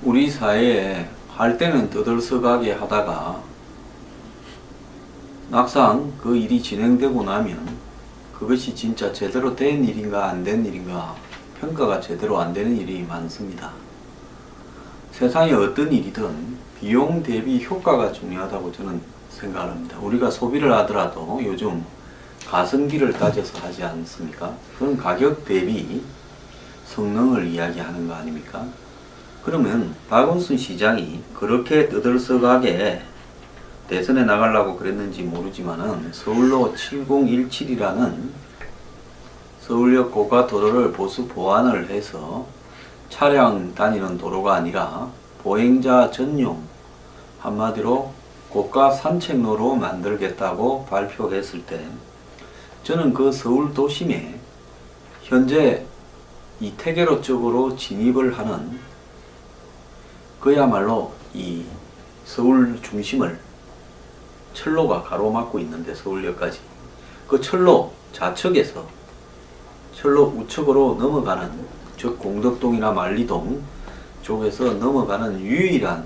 우리 사회에 할 때는 떠들썩하게 하다가 막상 그 일이 진행되고 나면 그것이 진짜 제대로 된 일인가 안 된 일인가 평가가 제대로 안 되는 일이 많습니다. 세상에 어떤 일이든 비용 대비 효과가 중요하다고 저는 생각을 합니다. 우리가 소비를 하더라도 요즘 가성비를 따져서 하지 않습니까? 그건 가격 대비 성능을 이야기하는 거 아닙니까? 그러면 박원순 시장이 그렇게 떠들썩하게 대선에 나가려고 그랬는지 모르지만은 서울로 7017이라는 서울역 고가도로를 보수 보완을 해서 차량 다니는 도로가 아니라 보행자 전용, 한마디로 고가 산책로로 만들겠다고 발표했을 때 저는 그 서울 도심에 현재 이 태계로 쪽으로 진입을 하는 그야말로 이 서울 중심을 철로가 가로막고 있는데 서울역까지 그 철로 좌측에서 철로 우측으로 넘어가는 즉 공덕동이나 만리동 쪽에서 넘어가는 유일한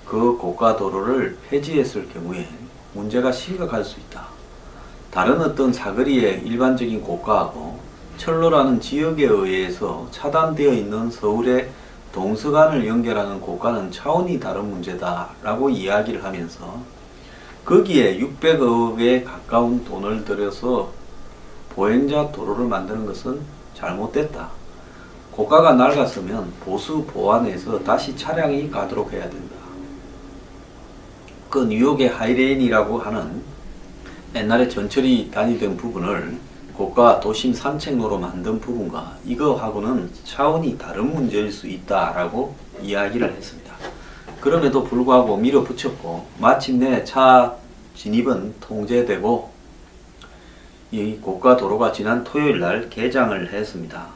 그 고가도로를 폐지했을 경우에 문제가 심각할 수 있다. 다른 어떤 사거리의 일반적인 고가하고 철로라는 지역에 의해서 차단되어 있는 서울의 동서간을 연결하는 고가는 차원이 다른 문제다 라고 이야기를 하면서 거기에 600억에 가까운 돈을 들여서 보행자 도로를 만드는 것은 잘못됐다. 고가가 낡았으면 보수 보완해서 다시 차량이 가도록 해야 된다. 그 뉴욕의 하이레인이라고 하는 옛날에 전철이 다니던 부분을 고가 도심 산책로로 만든 부분과 이거하고는 차원이 다른 문제일 수 있다라고 이야기를 했습니다. 그럼에도 불구하고 밀어붙였고 마침내 차 진입은 통제되고 이 고가 도로가 지난 토요일날 개장을 했습니다.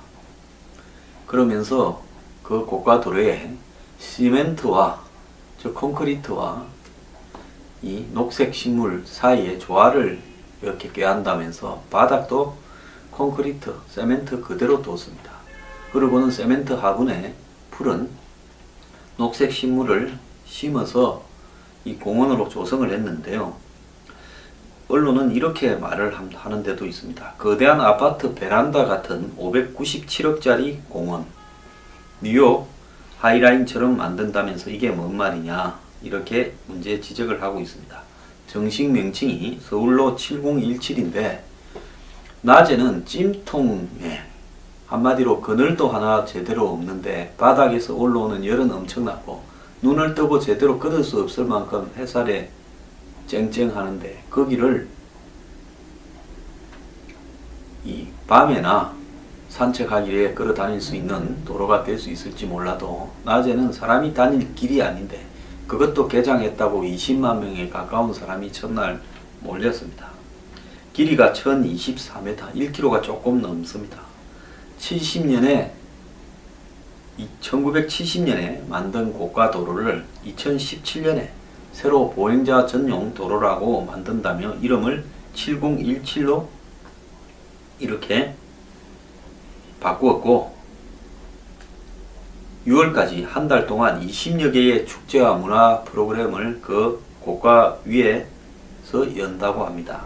그러면서 그 고가 도로에 시멘트와 즉 콘크리트와 이 녹색 식물 사이에 조화를 이렇게 꾀한다면서 바닥도 콘크리트, 세멘트 그대로 뒀습니다. 그리고는 세멘트 하분에 푸른 녹색 식물을 심어서 이 공원으로 조성을 했는데요. 언론은 이렇게 말을 하는 데도 있습니다. 거대한 아파트 베란다 같은 597억짜리 공원, 뉴욕 하이라인처럼 만든다면서 이게 뭔 말이냐 이렇게 문제 지적을 하고 있습니다. 정식 명칭이 서울로 7017인데 낮에는 찜통에 한마디로 그늘도 하나 제대로 없는데 바닥에서 올라오는 열은 엄청나고 눈을 뜨고 제대로 끊을 수 없을 만큼 햇살에 쨍쨍하는데 거기를 이 밤에나 산책하기에 걸어 다닐 수 있는 도로가 될 수 있을지 몰라도 낮에는 사람이 다닐 길이 아닌데 그것도 개장했다고 20만 명에 가까운 사람이 첫날 몰렸습니다. 길이가 1024m, 1km가 조금 넘습니다. 1970년에 만든 고가도로를 2017년에 새로 보행자 전용 도로라고 만든다며 이름을 7017로 이렇게 바꾸었고 6월까지 한 달 동안 20여 개의 축제와 문화 프로그램을 그 고가 위에서 연다고 합니다.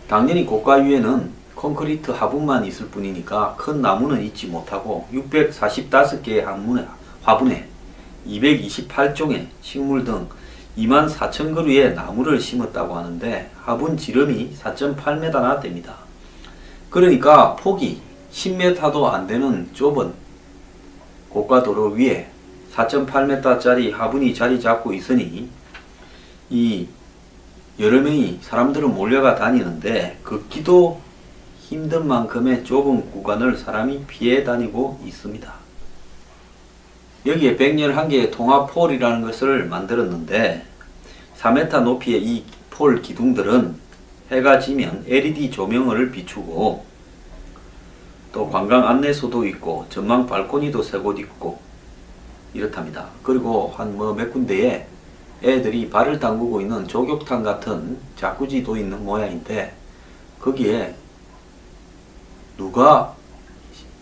당연히 고가 위에는 콘크리트 하분만 있을 뿐이니까 큰 나무는 있지 못하고 645개의 화분에 228종의 식물 등 24,000그루의 나무를 심었다고 하는데 화분 지름이 4.8m나 됩니다. 그러니까 폭이 10m도 안 되는 좁은 고가도로 위에 4.8m짜리 화분이 자리 잡고 있으니 이 여러 명이 사람들은 몰려가 다니는데 걷기도 힘든 만큼의 좁은 구간을 사람이 피해 다니고 있습니다. 여기에 111개의 통합폴이라는 것을 만들었는데 4m 높이의 이 폴 기둥들은 해가 지면 LED 조명을 비추고 또 관광 안내소도 있고 전망 발코니도 세 곳 있고 이렇답니다. 그리고 한 몇 군데에 애들이 발을 담그고 있는 조격탕 같은 자쿠지도 있는 모양인데 거기에 누가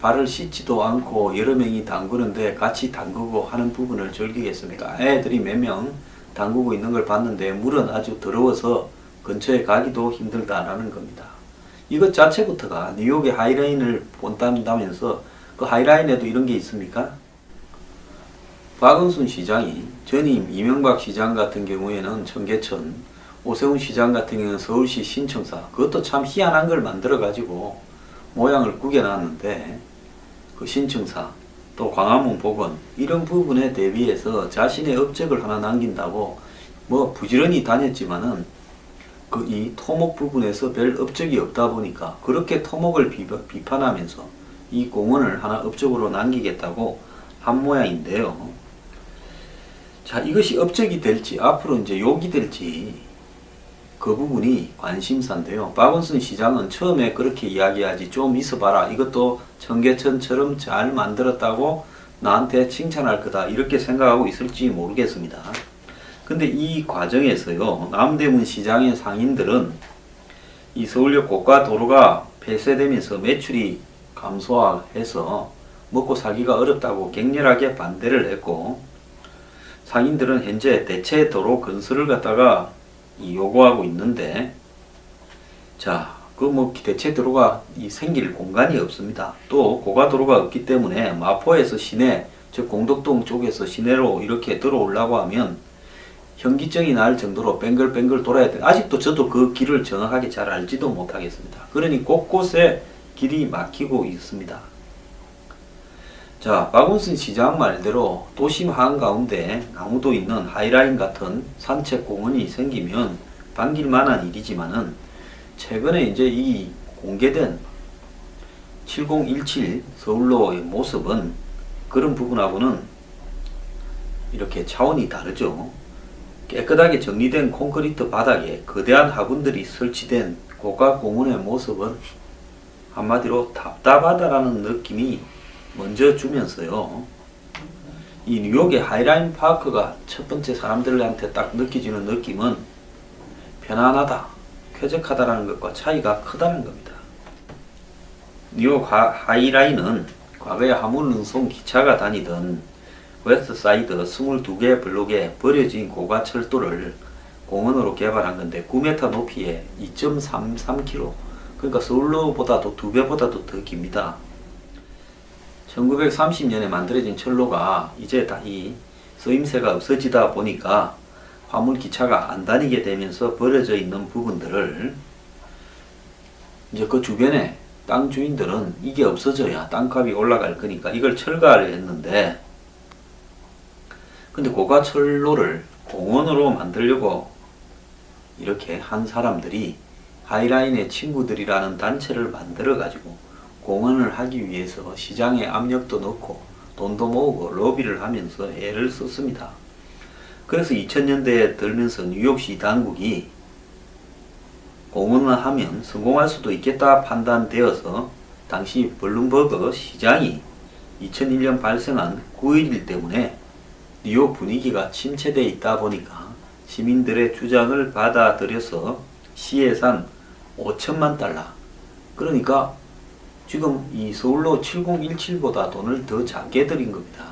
발을 씻지도 않고 여러 명이 담그는데 같이 담그고 하는 부분을 즐기겠습니까? 애들이 몇 명 담그고 있는 걸 봤는데 물은 아주 더러워서 근처에 가기도 힘들다라는 겁니다. 이것 자체부터가 뉴욕의 하이라인을 본다면서 그 하이라인에도 이런 게 있습니까? 박은순 시장이 전임 이명박 시장 같은 경우에는 청계천, 오세훈 시장 같은 경우는 서울시 신청사, 그것도 참 희한한 걸 만들어 가지고 모양을 구겨놨는데 그 신청사 또 광화문 복원 이런 부분에 대비해서 자신의 업적을 하나 남긴다고 뭐 부지런히 다녔지만은 그 이 토목 부분에서 별 업적이 없다 보니까 그렇게 토목을 비판하면서 이 공원을 하나 업적으로 남기겠다고 한 모양인데요. 자, 이것이 업적이 될지 앞으로 이제 욕이 될지 그 부분이 관심사인데요. 박원순 시장은 처음에 그렇게 이야기하지 좀 있어봐라. 이것도 청계천처럼 잘 만들었다고 나한테 칭찬할 거다. 이렇게 생각하고 있을지 모르겠습니다. 근데 이 과정에서요. 남대문 시장의 상인들은 이 서울역 고가 도로가 폐쇄되면서 매출이 감소해서 먹고 살기가 어렵다고 격렬하게 반대를 했고 상인들은 현재 대체 도로 건설을 갖다가 요구하고 있는데 자, 그 뭐 대체 도로가 생길 공간이 없습니다. 또 고가도로가 없기 때문에 마포에서 시내, 즉 공덕동 쪽에서 시내로 이렇게 들어오려고 하면 현기증이 날 정도로 뱅글뱅글 돌아야 돼. 아직도 저도 그 길을 정확하게 잘 알지도 못하겠습니다. 그러니 곳곳에 길이 막히고 있습니다. 자, 박원순 시장 말대로 도심 한가운데 나무도 있는 하이라인 같은 산책공원이 생기면 반길만한 일이지만은 최근에 이제 이 공개된 7017 서울로의 모습은 그런 부분하고는 이렇게 차원이 다르죠. 깨끗하게 정리된 콘크리트 바닥에 거대한 화분들이 설치된 고가 공원의 모습은 한마디로 답답하다라는 느낌이 먼저 주면서요. 이 뉴욕의 하이라인 파크가 첫 번째 사람들한테 딱 느껴지는 느낌은 편안하다, 쾌적하다라는 것과 차이가 크다는 겁니다. 뉴욕 하이라인은 과거에 화물운송 기차가 다니던 웨스트사이드 22개 블록에 버려진 고가 철도를 공원으로 개발한 건데 9m 높이에 2.33km, 그러니까 서울로보다도 2배보다도 더 깁니다. 1930년에 만들어진 철로가 이제 다 이 쓰임새가 없어지다 보니까 화물기차가 안 다니게 되면서 버려져 있는 부분들을 이제 그 주변에 땅 주인들은 이게 없어져야 땅값이 올라갈 거니까 이걸 철거하려 했는데 근데 고가철로를 공원으로 만들려고 이렇게 한 사람들이 하이라인의 친구들이라는 단체를 만들어 가지고 공헌을 하기 위해서 시장에 압력도 넣고 돈도 모으고 로비를 하면서 애를 썼습니다. 그래서 2000년대에 들면서 뉴욕시 당국이 공헌을 하면 성공할 수도 있겠다 판단되어서 당시 블룸버그 시장이 2001년 발생한 9.11 때문에 뉴욕 분위기가 침체되어 있다 보니까 시민들의 주장을 받아들여서 시예산 5천만 달러, 그러니까 지금 이 서울로 7017보다 돈을 더 작게 들인 겁니다.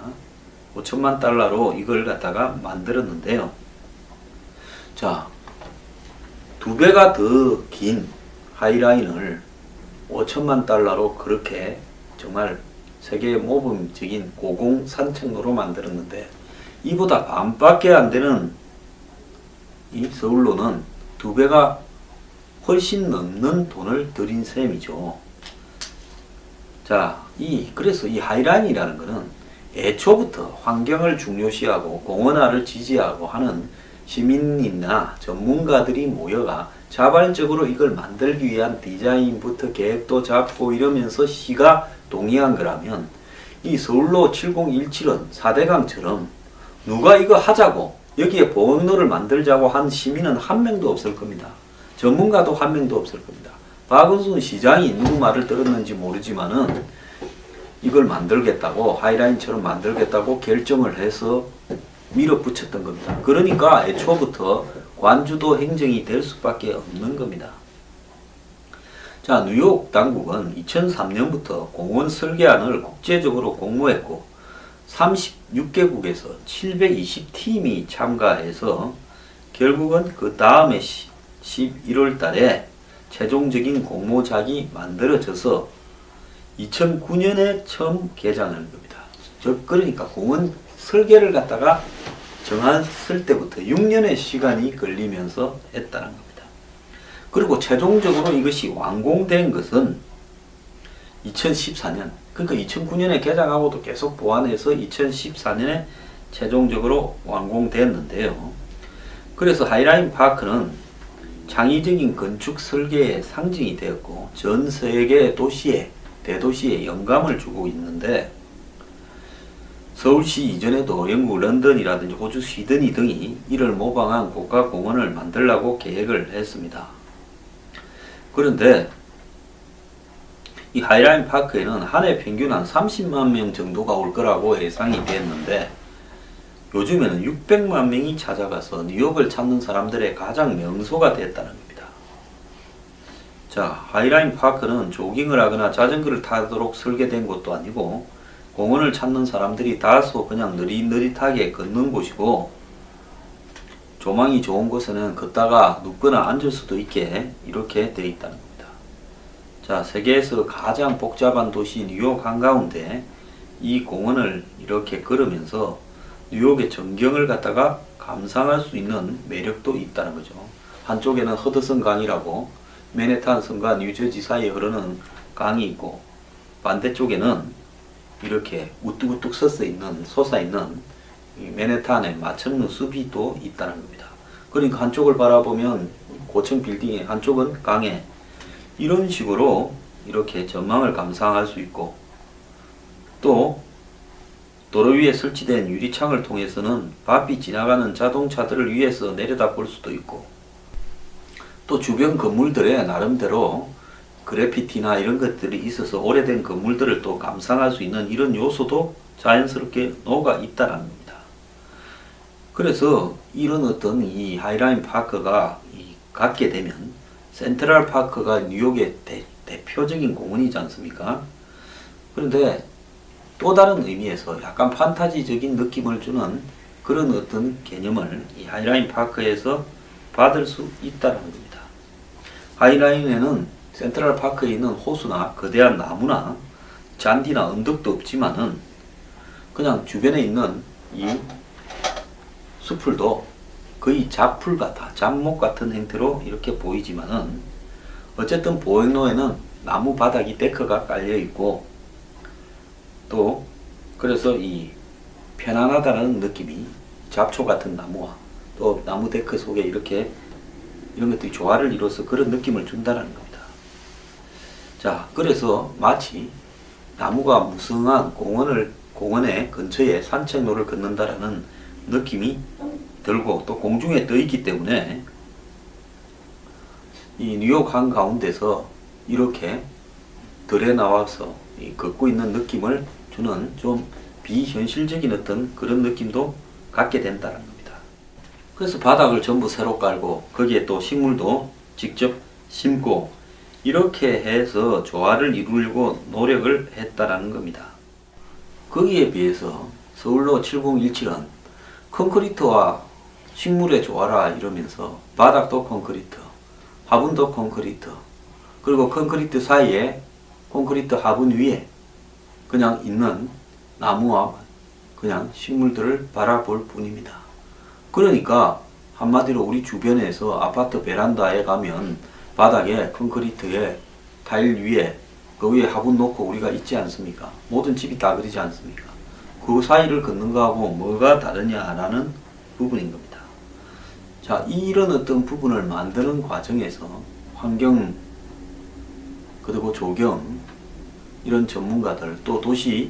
5천만 달러로 이걸 갖다가 만들었는데요. 자, 2배가 더 긴 하이라인을 5천만 달러로 그렇게 정말 세계 모범적인 고공 산책로로 만들었는데 이보다 반밖에 안 되는 이 서울로는 2배가 훨씬 넘는 돈을 들인 셈이죠. 자, 그래서 이 하이라인이라는 것은 애초부터 환경을 중요시하고 공원화를 지지하고 하는 시민이나 전문가들이 모여가 자발적으로 이걸 만들기 위한 디자인부터 계획도 잡고 이러면서 시가 동의한 거라면 이 서울로 7017은 4대강처럼 누가 이거 하자고 여기에 보행로를 만들자고 한 시민은 한 명도 없을 겁니다. 전문가도 한 명도 없을 겁니다. 박은순 시장이 누구 말을 들었는지 모르지만은 이걸 만들겠다고 하이라인처럼 만들겠다고 결정을 해서 밀어붙였던 겁니다. 그러니까 애초부터 관주도 행정이 될 수밖에 없는 겁니다. 자, 뉴욕 당국은 2003년부터 공원 설계안을 국제적으로 공모했고 36개국에서 720팀이 참가해서 결국은 그 다음에 11월 달에 최종적인 공모작이 만들어져서 2009년에 처음 개장하는 겁니다. 그러니까 공원 설계를 갖다가 정했을 때부터 6년의 시간이 걸리면서 했다는 겁니다. 그리고 최종적으로 이것이 완공된 것은 2014년, 그러니까 2009년에 개장하고도 계속 보완해서 2014년에 최종적으로 완공됐는데요. 그래서 하이라인 파크는 창의적인 건축 설계의 상징이 되었고 전 세계 도시에, 대도시에 영감을 주고 있는데, 서울시 이전에도 영국 런던이라든지 호주 시드니 등이 이를 모방한 고가 공원을 만들려고 계획을 했습니다. 그런데 이 하이라인 파크에는 한 해 평균 한 30만 명 정도가 올 거라고 예상이 됐는데 요즘에는 600만 명이 찾아가서 뉴욕을 찾는 사람들의 가장 명소가 됐다는 겁니다. 자, 하이라인 파크는 조깅을 하거나 자전거를 타도록 설계된 곳도 아니고 공원을 찾는 사람들이 다소 그냥 느릿느릿하게 걷는 곳이고, 조망이 좋은 곳에는 걷다가 눕거나 앉을 수도 있게 이렇게 되어 있다는 겁니다. 자, 세계에서 가장 복잡한 도시 뉴욕 한가운데 이 공원을 이렇게 걸으면서 뉴욕의 전경을 갖다가 감상할 수 있는 매력도 있다는 거죠. 한쪽에는 허드슨 강이라고 맨해튼 섬과 뉴저지 사이에 흐르는 강이 있고, 반대쪽에는 이렇게 우뚝우뚝 솟아있는 맨해튼의 마천루 숲이 또 있다는 겁니다. 그러니까 한쪽을 바라보면 고층 빌딩에, 한쪽은 강에, 이런 식으로 이렇게 전망을 감상할 수 있고, 또 도로 위에 설치된 유리창을 통해서는 바삐 지나가는 자동차들을 위에서 내려다 볼 수도 있고, 또 주변 건물들에 나름대로 그래피티나 이런 것들이 있어서 오래된 건물들을 또 감상할 수 있는 이런 요소도 자연스럽게 녹아 있다는 겁니다. 그래서 이런 어떤 이 하이라인 파크가 갖게 되면 센트럴 파크가 뉴욕의 대표적인 공원이지 않습니까? 그런데 또 다른 의미에서 약간 판타지적인 느낌을 주는 그런 어떤 개념을 이 하이라인 파크에서 받을 수 있다는 겁니다. 하이라인에는 센트럴 파크에 있는 호수나 거대한 나무나 잔디나 언덕도 없지만은 그냥 주변에 있는 이 수풀도 거의 잡풀 같아, 잡목 같은 형태로 이렇게 보이지만은 어쨌든 보행로에는 나무 바닥이 데크가 깔려 있고, 또 그래서 이 편안하다는 느낌이 잡초 같은 나무와 또 나무 데크 속에 이렇게 이런 것들이 조화를 이뤄서 그런 느낌을 준다는 겁니다. 자, 그래서 마치 나무가 무성한 공원의 근처에 산책로를 걷는다라는 느낌이 들고, 또 공중에 떠 있기 때문에 이 뉴욕 한가운데서 이렇게 들에 나와서 걷고 있는 느낌을 주는 좀 비현실적인 어떤 그런 느낌도 갖게 된다는 겁니다. 그래서 바닥을 전부 새로 깔고 거기에 또 식물도 직접 심고 이렇게 해서 조화를 이루려고 노력을 했다라는 겁니다. 거기에 비해서 서울로 7017은 콘크리트와 식물의 조화라 이러면서 바닥도 콘크리트, 화분도 콘크리트, 그리고 콘크리트 사이에 콘크리트 화분 위에 그냥 있는 나무와 그냥 식물들을 바라볼 뿐입니다. 그러니까 한마디로 우리 주변에서 아파트 베란다에 가면 바닥에 콘크리트에 타일 위에 그 위에 화분 놓고 우리가 있지 않습니까? 모든 집이 다 그러지 않습니까? 그 사이를 걷는 거하고 뭐가 다르냐라는 부분인 겁니다. 자, 이런 어떤 부분을 만드는 과정에서 환경 그리고 조경 이런 전문가들 또 도시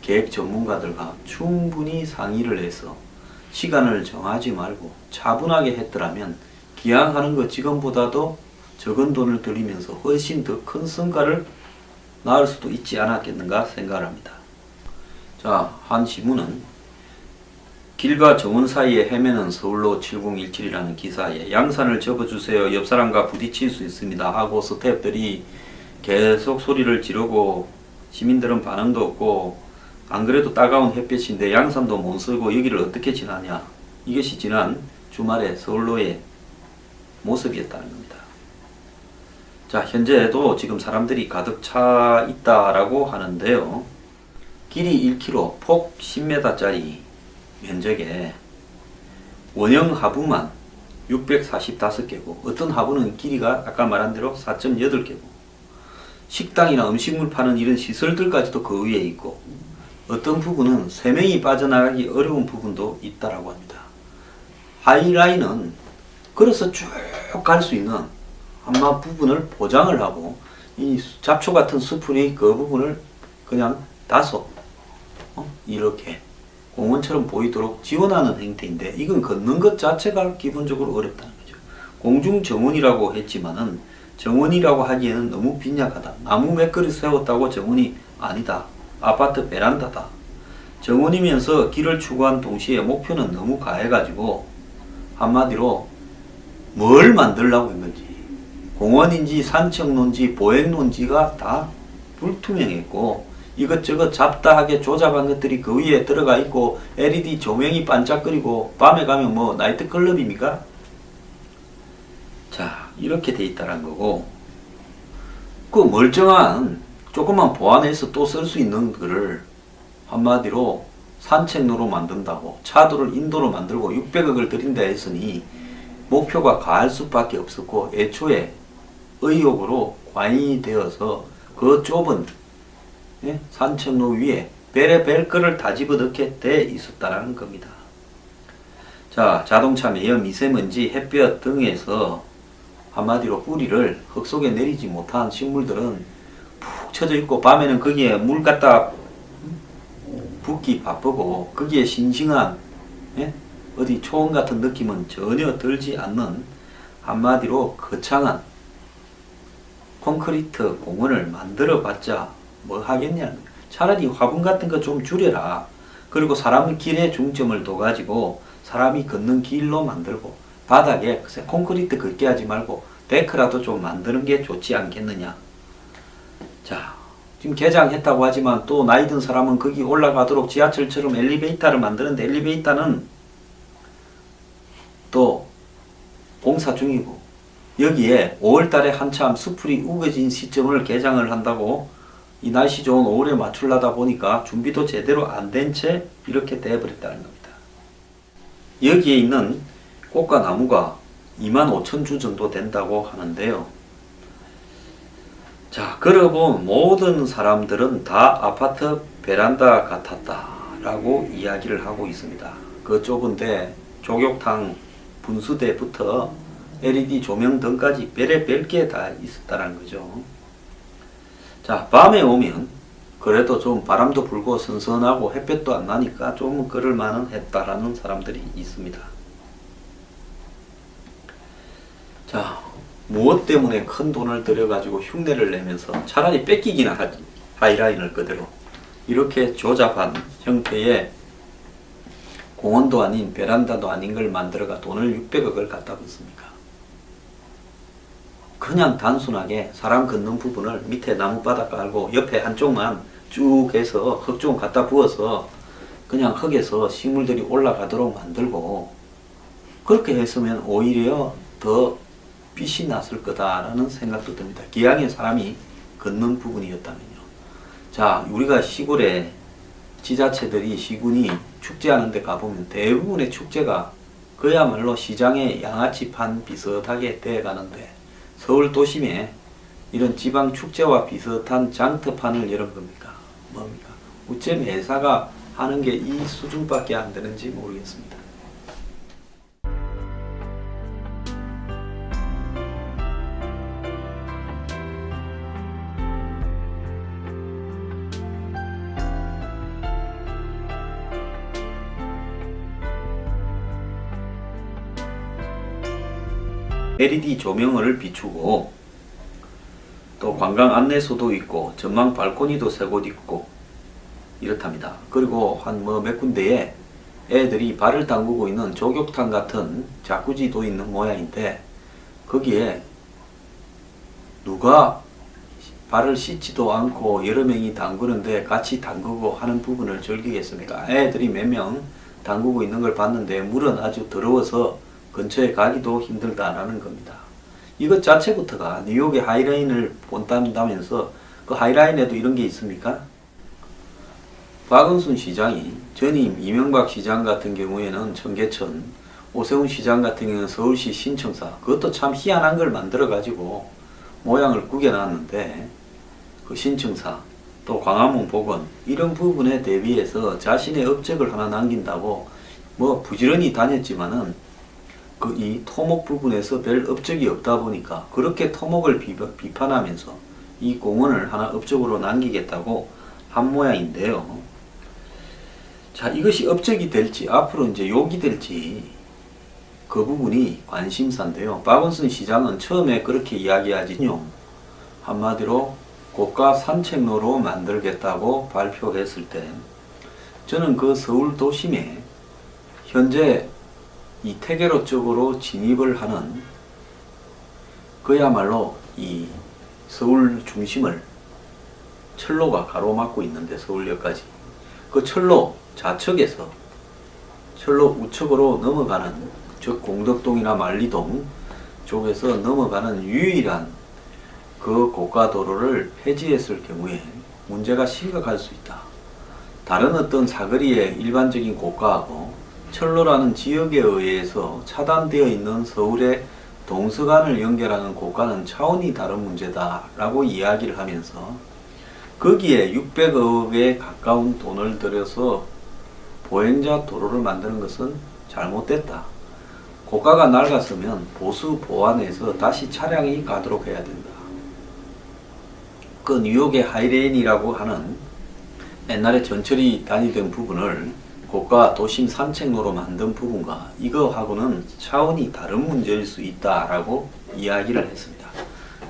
계획 전문가들과 충분히 상의를 해서 시간을 정하지 말고 차분하게 했더라면 기왕하는 것 지금보다도 적은 돈을 들이면서 훨씬 더 큰 성과를 낳을 수도 있지 않았겠는가 생각을 합니다. 자, 한 신문은 길과 정원 사이에 헤매는 서울로 7017이라는 기사에 양산을 접어주세요. 옆 사람과 부딪힐 수 있습니다. 하고 스태프들이 계속 소리를 지르고 시민들은 반응도 없고 안 그래도 따가운 햇볕인데 양산도 못 쓰고 여기를 어떻게 지나냐. 이것이 지난 주말에 서울로의 모습이었다는 겁니다. 자, 현재도 지금 사람들이 가득 차 있다라고 하는데요. 길이 1km, 폭 10m짜리 면적에 원형 하부만 645개고 어떤 하부는 길이가 아까 말한 대로 4.8개고 식당이나 음식물 파는 이런 시설들까지도 그 위에 있고 어떤 부분은 3명이 빠져나가기 어려운 부분도 있다라고 합니다. 하이라인은 걸어서 쭉 갈 수 있는 한마 부분을 보장을 하고 이 잡초 같은 수풀이 그 부분을 그냥 다소 이렇게 공원처럼 보이도록 지원하는 형태인데 이건 걷는 것 자체가 기본적으로 어렵다는 거죠. 공중정원이라고 했지만은 정원이라고 하기에는 너무 빈약하다. 나무 몇 그릇 세웠다고 정원이 아니다. 아파트 베란다다. 정원이면서 길을 추구한 동시에 목표는 너무 가해가지고 한마디로 뭘 만들려고 했는지 공원인지 산책로인지 보행로인지가 다 불투명했고 이것저것 잡다하게 조잡한 것들이 그 위에 들어가 있고 LED 조명이 반짝거리고 밤에 가면 뭐 나이트클럽입니까? 자, 이렇게 돼 있다는 거고 그 멀쩡한 조금만 보완해서 또 쓸 수 있는 거를 한마디로 산책로로 만든다고 차도를 인도로 만들고 600억을 들인다 했으니 목표가 가할 수밖에 없었고 애초에 의욕으로 과잉이 되어서 그 좁은 산책로 위에 별의 거를 다 집어넣게 돼 있었다는 겁니다. 자, 자동차 매연, 미세먼지, 햇볕 등에서 한마디로 뿌리를 흙 속에 내리지 못한 식물들은 푹 쳐져 있고 밤에는 거기에 물 갖다 붓기 바쁘고 거기에 싱싱한 어디 초원 같은 느낌은 전혀 들지 않는 한마디로 거창한 콘크리트 공원을 만들어 봤자 뭐 하겠냐. 차라리 화분 같은 거 좀 줄여라. 그리고 사람 길에 중점을 둬가지고 사람이 걷는 길로 만들고 바닥에 콘크리트 걷게 하지 말고 데크라도 좀 만드는 게 좋지 않겠느냐. 자, 지금 개장했다고 하지만 또 나이 든 사람은 거기 올라가도록 지하철처럼 엘리베이터를 만드는데 엘리베이터는 또 공사 중이고 여기에 5월달에 한참 수풀이 우거진 시점을 개장을 한다고 이 날씨 좋은 5월에 맞추려다 보니까 준비도 제대로 안 된 채 이렇게 돼버렸다는 겁니다. 여기에 있는 꽃과 나무가 25,000주 정도 된다고 하는데요. 자, 걸어본 모든 사람들은 다 아파트 베란다 같았다 라고 이야기를 하고 있습니다. 그 좁은데 조격탕 분수대부터 LED 조명 등까지 별의별 게 다 있었다는 거죠. 자, 밤에 오면 그래도 좀 바람도 불고 선선하고 햇볕도 안 나니까 좀 걸을 만은 했다라는 사람들이 있습니다. 자, 무엇 때문에 큰 돈을 들여가지고 흉내를 내면서 차라리 뺏기기나 하지. 하이라인을 그대로 이렇게 조잡한 형태의 공원도 아닌 베란다도 아닌 걸 만들어가 돈을 600억을 갖다 붓습니까? 그냥 단순하게 사람 걷는 부분을 밑에 나무바닥 깔고 옆에 한쪽만 쭉 해서 흙 좀 갖다 부어서 그냥 흙에서 식물들이 올라가도록 만들고 그렇게 했으면 오히려 더 빛이 났을 거다라는 생각도 듭니다. 기왕에 사람이 걷는 부분이었다면요. 자, 우리가 시골에 지자체들이 시군이 축제하는 데 가보면 대부분의 축제가 그야말로 시장의 양아치판 비슷하게 돼가는데 서울 도심에 이런 지방 축제와 비슷한 장터판을 열은 겁니까? 뭡니까? 어쩜 회사가 하는 게 이 수준밖에 안 되는지 모르겠습니다. LED 조명을 비추고 또 관광 안내소도 있고 전망 발코니도 세 곳 있고 이렇답니다. 그리고 한 몇 군데에 애들이 발을 담그고 있는 조격탕 같은 자쿠지도 있는 모양인데 거기에 누가 발을 씻지도 않고 여러 명이 담그는데 같이 담그고 하는 부분을 즐기겠습니까? 애들이 몇 명 담그고 있는 걸 봤는데 물은 아주 더러워서 근처에 가기도 힘들다라는 겁니다. 이것 자체부터가 뉴욕의 하이라인을 본다면서 그 하이라인에도 이런 게 있습니까? 박원순 시장이 전임 이명박 시장 같은 경우에는 청계천, 오세훈 시장 같은 경우는 서울시 신청사, 그것도 참 희한한 걸 만들어 가지고 모양을 구겨놨는데 그 신청사 또 광화문 복원 이런 부분에 대비해서 자신의 업적을 하나 남긴다고 뭐 부지런히 다녔지만은 그 이 토목 부분에서 별 업적이 없다 보니까 그렇게 토목을 비판하면서 이 공원을 하나 업적으로 남기겠다고 한 모양인데요. 자, 이것이 업적이 될지 앞으로 이제 욕이 될지 그 부분이 관심사인데요. 박원순 시장은 처음에 그렇게 이야기하지요. 한마디로 고가 산책로로 만들겠다고 발표했을 때 저는 그 서울 도심에 현재 이 태계로 쪽으로 진입을 하는 그야말로 이 서울 중심을 철로가 가로막고 있는데 서울역까지 그 철로 좌측에서 철로 우측으로 넘어가는 즉 공덕동이나 만리동 쪽에서 넘어가는 유일한 그 고가도로를 폐지했을 경우에 문제가 심각할 수 있다. 다른 어떤 사거리의 일반적인 고가하고 철로라는 지역에 의해서 차단되어 있는 서울의 동서간을 연결하는 고가는 차원이 다른 문제다 라고 이야기를 하면서 거기에 600억에 가까운 돈을 들여서 보행자 도로를 만드는 것은 잘못됐다. 고가가 낡았으면 보수 보완해서 다시 차량이 가도록 해야 된다. 그 뉴욕의 하이레인이라고 하는 옛날에 전철이 다니던 부분을 고가 도심 산책로로 만든 부분과 이거하고는 차원이 다른 문제일 수 있다라고 이야기를 했습니다.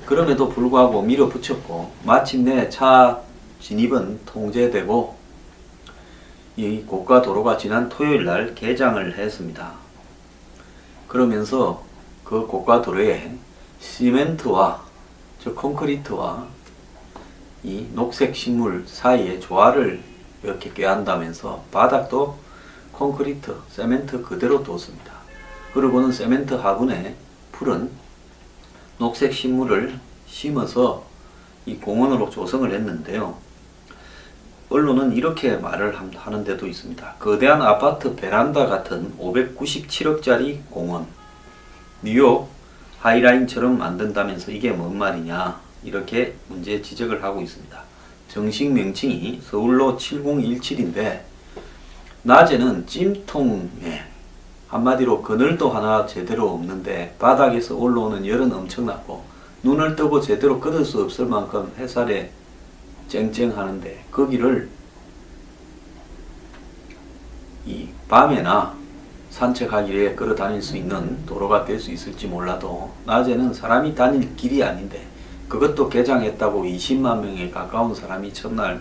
그럼에도 불구하고 밀어붙였고 마침내 차 진입은 통제되고 이 고가 도로가 지난 토요일 날 개장을 했습니다. 그러면서 그 고가 도로에 시멘트와 즉 콘크리트와 이 녹색 식물 사이에 조화를 이렇게 꾀한다면서 바닥도 콘크리트, 세멘트 그대로 뒀습니다. 그리고는 세멘트 하분에 푸른 녹색 식물을 심어서 이 공원으로 조성을 했는데요. 언론은 이렇게 말을 하는 데도 있습니다. 거대한 아파트 베란다 같은 597억짜리 공원, 뉴욕 하이라인처럼 만든다면서 이게 뭔 말이냐 이렇게 문제 지적을 하고 있습니다. 정식 명칭이 서울로 7017인데 낮에는 찜통에 한마디로 그늘도 하나 제대로 없는데 바닥에서 올라오는 열은 엄청나고 눈을 뜨고 제대로 끊을 수 없을 만큼 햇살에 쨍쨍하는데 거기를 이 밤에나 산책하기에 걸어 다닐 수 있는 도로가 될 수 있을지 몰라도 낮에는 사람이 다닐 길이 아닌데 그것도 개장했다고 20만 명에 가까운 사람이 첫날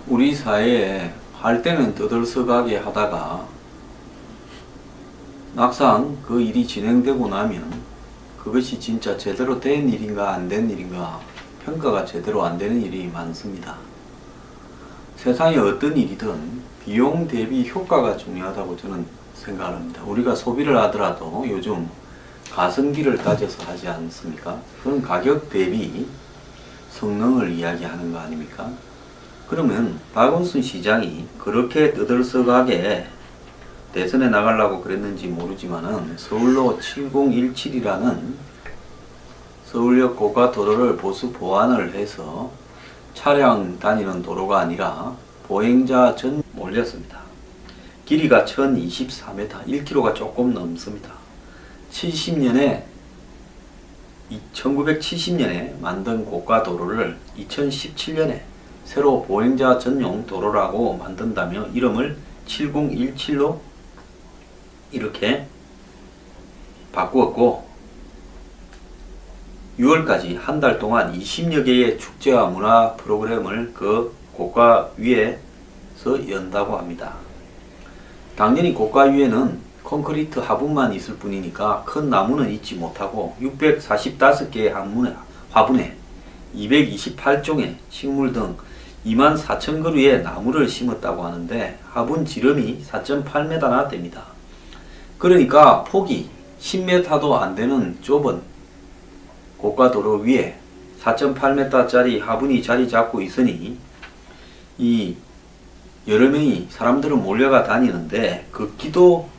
우리 사회에 할 때는 떠들썩하게 하다가 막상 그 일이 진행되고 나면 그것이 진짜 제대로 된 일인가 안 된 일인가 평가가 제대로 안 되는 일이 많습니다. 세상에 어떤 일이든 비용 대비 효과가 중요하다고 저는 생각합니다. 우리가 소비를 하더라도 요즘 가성비를 따져서 하지 않습니까? 그건 가격 대비 성능을 이야기하는 거 아닙니까? 그러면 박원순 시장이 그렇게 떠들썩하게 대선에 나가려고 그랬는지 모르지만은 서울로 7017이라는 서울역 고가도로를 보수 보완을 해서 차량 다니는 도로가 아니라 보행자 전 올렸습니다. 길이가 1024m, 1km가 조금 넘습니다. 70년에 1970년에 만든 고가 도로를 2017년에 새로 보행자 전용 도로라고 만든다며 이름을 7017로 이렇게 바꾸었고, 6월까지 한 달 동안 20여 개의 축제와 문화 프로그램을 그 고가 위에서 연다고 합니다. 당연히 고가 위에는 콘크리트 하부만 있을 뿐이니까 큰 나무는 있지 못하고 645개의 화분에 228종의 식물 등 24,000그루의 나무를 심었다고 하는데 화분 지름이 4.8m나 됩니다. 그러니까 폭이 10m도 안 되는 좁은 고가도로 위에 4.8m짜리 화분이 자리 잡고 있으니 이 여러 명이 사람들은 몰려가 다니는데 걷기도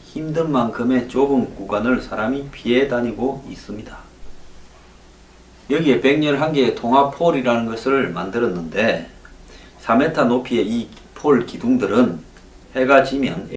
힘든 만큼의 좁은 구간을 사람이 피해 다니고 있습니다. 여기에 111개의 통합폴이라는 것을 만들었는데 4m 높이의 이 폴 기둥들은 해가 지면